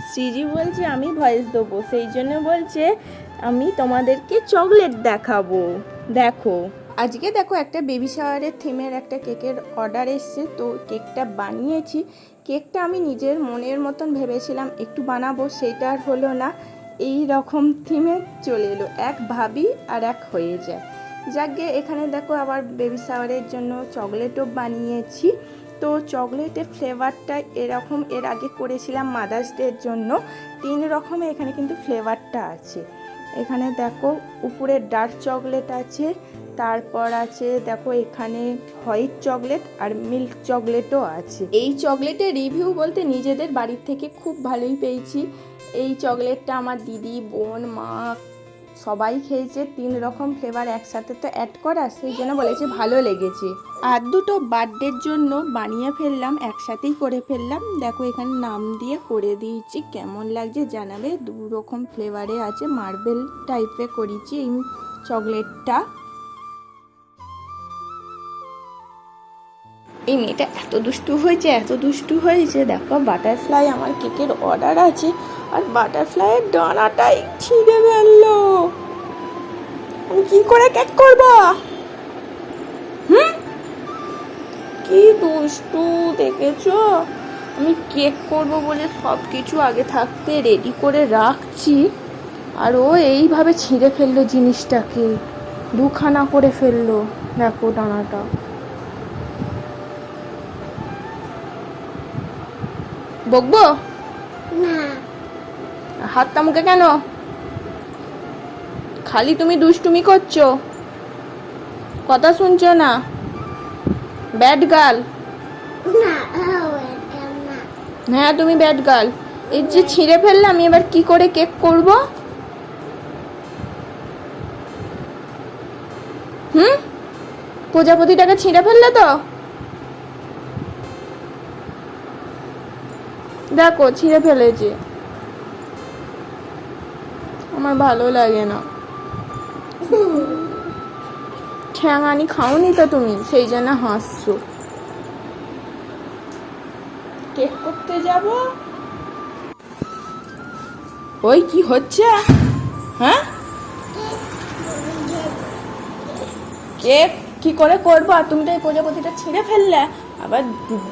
শ্রীজি বলছে আমি ভয়েস দেবো, সেই জন্য বলছে আমি তোমাদেরকে চকলেট দেখাবো। দেখো আজকে দেখো একটা বেবি শাওয়ারের থিমের একটা কেকের অর্ডার এসছে, তো কেকটা বানিয়েছি। কেকটা আমি নিজের মনের মতন ভেবেছিলাম একটু বানাবো, সেটা আর হলো না। এই রকম থিমে চলে এলো, এক ভাবি আর এক হয়ে যায়। যাকে এখানে দেখো আবার বেবি শাওয়ারের জন্য চকলেটও বানিয়েছি। তো চকলেটের ফ্লেভারটা এরকম এর আগে করেছিলাম মাদার্স ডের জন্য, 3 রকমের এখানে কিন্তু ফ্লেভারটা আছে। এখানে দেখো উপরে ডার্ক চকলেট আছে, তারপর আছে দেখো এখানে হোয়াইট চকলেট আর মিল্ক চকলেটও আছে। এই চকলেটের রিভিউ বলতে নিজেদের বাড়ির থেকে খুব ভালোই পেয়েছি। এই চকলেটটা আমার দিদি, বোন, মা সবাই খেয়েছে। 3 রকম ফ্লেভার একসাথে তো অ্যাড করা, সেই জন্য বলেছে ভালো লেগেছে। আর দুটো বার্থডের জন্য বানিয়ে ফেললাম, একসাথেই করে ফেললাম। দেখো এখানে নাম দিয়ে করে দিয়েছি, কেমন লাগছে জানাবে। 2 রকম ফ্লেভারে আছে, মার্বেল টাইপের করেছি এই চকলেটটা। এই মেয়েটা এত দুষ্টু হয়েছে দেখো। বাটারফ্লাই আমার কেকের অর্ডার আছে, আর বাটারফ্লাইয়ের ডানাটাই ছিঁড়ে ফেললো। আমি কি করে কেক করব? কি দুষ্টু দেখেছো? আমি কেক করব বলে সব কিছু আগে থাকতে রেডি করে রাখছি, আর ও এইভাবে ছিঁড়ে ফেললো জিনিসটাকে, 2খানা করে ফেললো। দেখো ডানাটা। বকবো না, হাতটা মুখে কেন? খালি তুমি দুষ্টুমি করছো, কথা শুনছো না, ব্যাড গার্ল। হ্যাঁ তুমি ব্যাড গার্ল। এই যে ছিঁড়ে ফেললে, আমি এবার কি করে কেক করব? প্রজাপতিটাকে ছিঁড়ে ফেললে তো, দেখো ছিঁড়ে ফেলেছে। আমার ভালো লাগে না। ঠ্যাঙানি খাওনি তো তুমি, সেই জন্য হাসছো। কেক করতে যাব। ওই কি হচ্ছে? হ্যাঁ কেক কি করে করবো? আর তুমি তো এই প্রজাপতিটা ছিঁড়ে ফেললে, আবার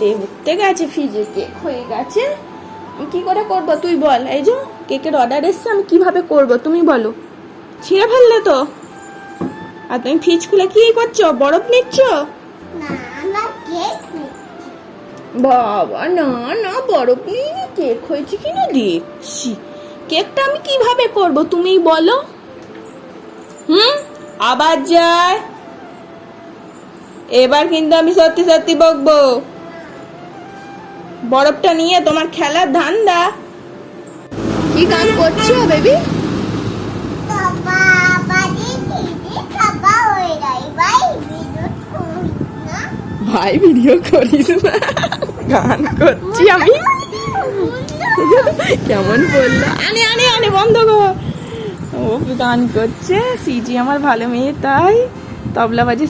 দেখতে গেছে ফ্রিজে কেক হয়ে গেছে। কি করে করবো তুই বল? এই যে কেকের অর্ডার এসছে, আমি কিভাবে করব তুমি বলো? ছিঁড়ে ফেললে তো। আর তুমি ফ্রিজ খুলে কি করছো? বরফ নিচ্ছ? বাবা না না, বরফ নিয়ে কেক হয়েছে কিনা দেখছি। কেকটা আমি কিভাবে করব তুমি বলো? আবার যায়। এবার কিন্তু আমি সত্যি সত্যি বকবো। বরফটা নিয়ে তোমার খেলার ধান্দা। কি গান করছো বেবি? ভাই ভিডিও করিস না, গান করছি আমি। কেমন বললো? আনে আনে আনে বন্ধ কর। ও গান করছে। সিজি আমার ভালো মেয়ে, তাই তবলা বাজে।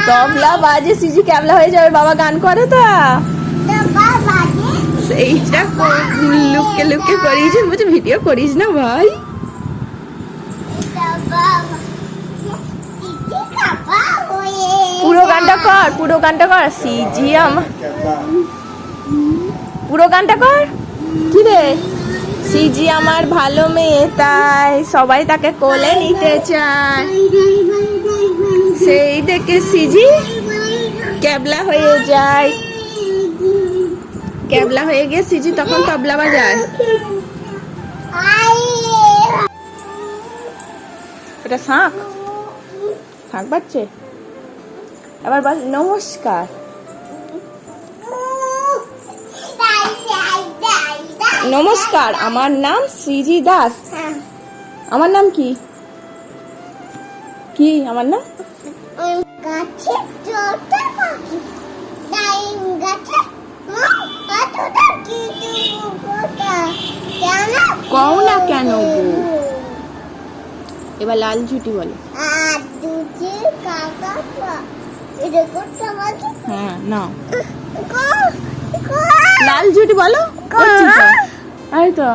তবলা বাজে সিজি ক্যাবলা হয়ে যাবে। বাবা গান করে তো, সেইটা লুকে লুকে করিস। বলছে ভিডিও করিস না ভাই। পুরো গানটা কর, পুরো গানটা কর। সিজি আমার পুরো গানটা কর। কি রে? সিজি আমার ভালো মেয়ে, তাই সবাই তাকে কোলে নিতে চায়। সেই দেখে সিজি ক্যাবলা হয়ে যায়। ক্যাবলা হয়ে গিয়ে সিজি তখন তবলা বাজায়। এটা শাঁখ, শাঁখ বাজছে। আবার বল নমস্কার। নমস্কার, আমার নাম শ্রীজি দাস। আমার নাম কি? কি আমার নাম? কও না কেন গো? এবার লাল ঝুটি বলে। হ্যাঁ না লাল ঝুটি বলো, করছি তো, এই তো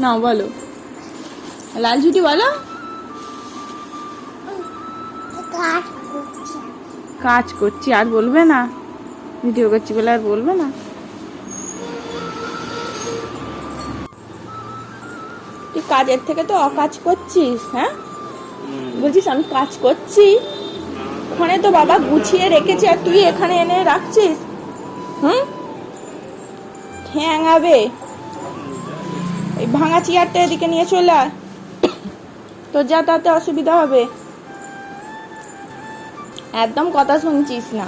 না বলো, লাল ঝুটি বলো। কাজ করছি আর বলবে না, ভিডিও করছি বলে আর বলবে না। তুই কাজের থেকে তো অকাজ করছিস, হ্যাঁ বলছিস আমি কাজ করছি, ওখানে তো বাবা গুছিয়ে রেখেছে আর তুই এখানে এনে রাখছিস। ঠ্যাঙাবে, এই ভাঙা চেয়ারটা এদিকে নিয়ে চলে আয়, তোর যাতায়াতে অসুবিধা হবে। একদম কথা শুনছিস না।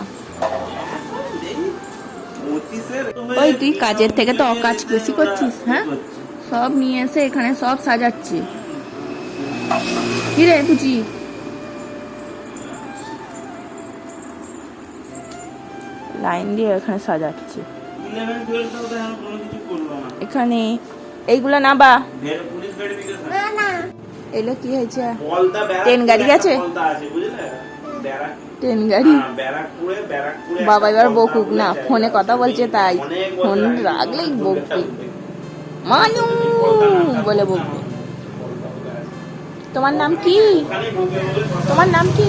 ওই তুই কাজের থেকে তো অকাজ বেশি করছিস, হ্যাঁ সব নিয়ে এসে এখানে সব সাজাচ্ছি। কি রে বুঝি, লাইন দিয়ে এখানে সাজাচ্ছি, এখানে এইগুলো না বা এগুলো কি হয়েছে, ট্রেন গাড়ি আছে, ট্রেন গাড়ি। বাবা এবার বকুক না, ফোনে কথা বলছে তাই, ফোন রাখলেই বকবে, মানু বলে বকবে। তোমার নাম কি, তোমার নাম কি,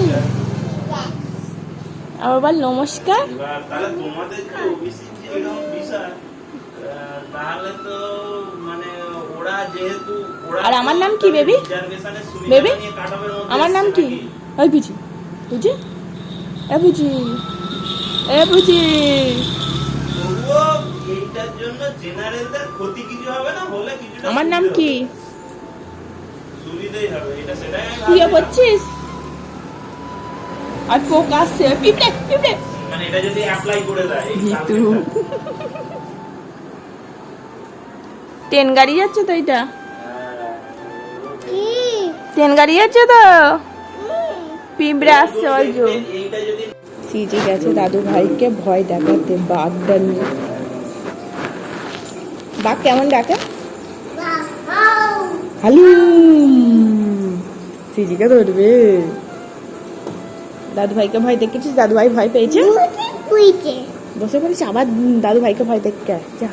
আবার বল নমস্কার। আর আমার নাম কি বেবি, বেবি আমার নাম কি, ওই বুঝি বুঝি, এ বুঝি, এ বুঝি। আমার নাম কি, শুয়ে পড়ছিস আর পোক আসছে, পিঁপড়ে পিঁপড়ে, মানে এটা যদি অ্যাপ্লাই করে দেয় জিতু। ট্রেন গাড়ি যাচ্ছে তো, এটা ট্রেন গাড়ি যাচ্ছে তো, পিঁপড়ে আসছে ওই যে। সিজি গেছে দাদু ভাইকে ভয় দেখাতে বাঘটা নিয়ে। বাঘ কেমন ডাকে, হালু, সিজিকে ধরবে। দাদু ভাইকে ভয় দেখেছিস, দাদু ভাই ভয় পেয়েছে, বসে পড়েছে আবার দাদু ভাইকে ভয় দেখতে, যা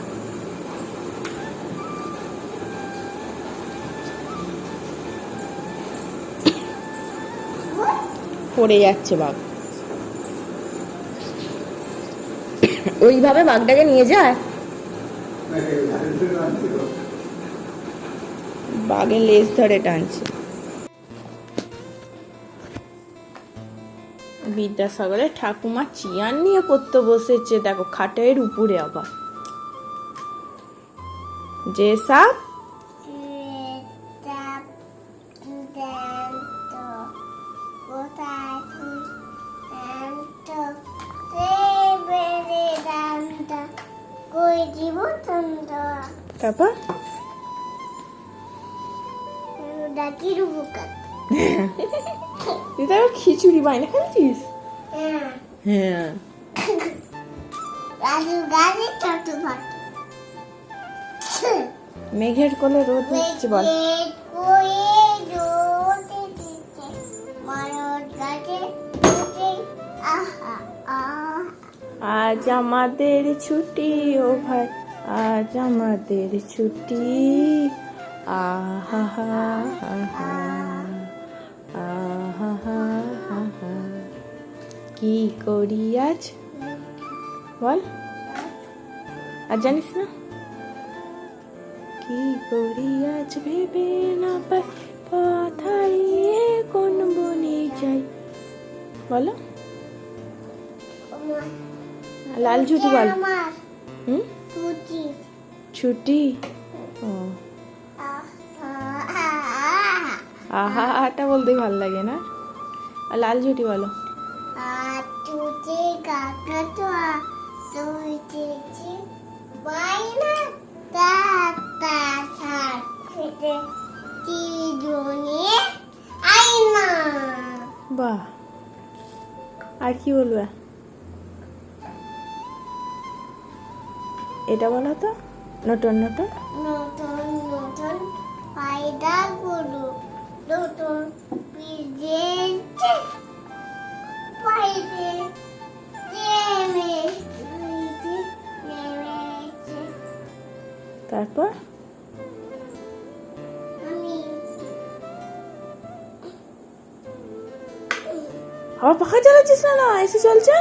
পড়ে যাচ্ছে বাঘ, ওইভাবে বাঘটাকে নিয়ে যায়, বাঘের লেজ ধরে টানছে। বিদ্যাসাগরের ঠাকুমা চেয়ার নিয়ে পড়তে বসেছে, দেখো খাটের উপরে আবার। যে সাপ তারপর তুই তো খিচুড়ি বানিয়ে খেলছিস, হ্যাঁ মেঘের কোলে রোদ হচ্ছে বল, আজ আমাদের ছুটি ও ভাই, আজ আমাদের ছুটি, আহা হা হা, আহা হা হা। কি করি আজ বল, আর জানিস না, কি করি আজ ভেবে না পাই, পথ হারিয়ে কোন বনে যাই, বলো। লাল ছুটি বল, ছুটি, ও আহা আটা বলতে ভালো লাগে না, আর লাল ছুটি বলো। বাহ, আর কি বলবে, এটা বলো তো, নতুন নতুন নতুন নতুন পায়দা গুলো, নতুন বিজেছে পাইতে যে তারপর আমি আবার পাখা চালাচ্ছিস না? না এসে চলছে।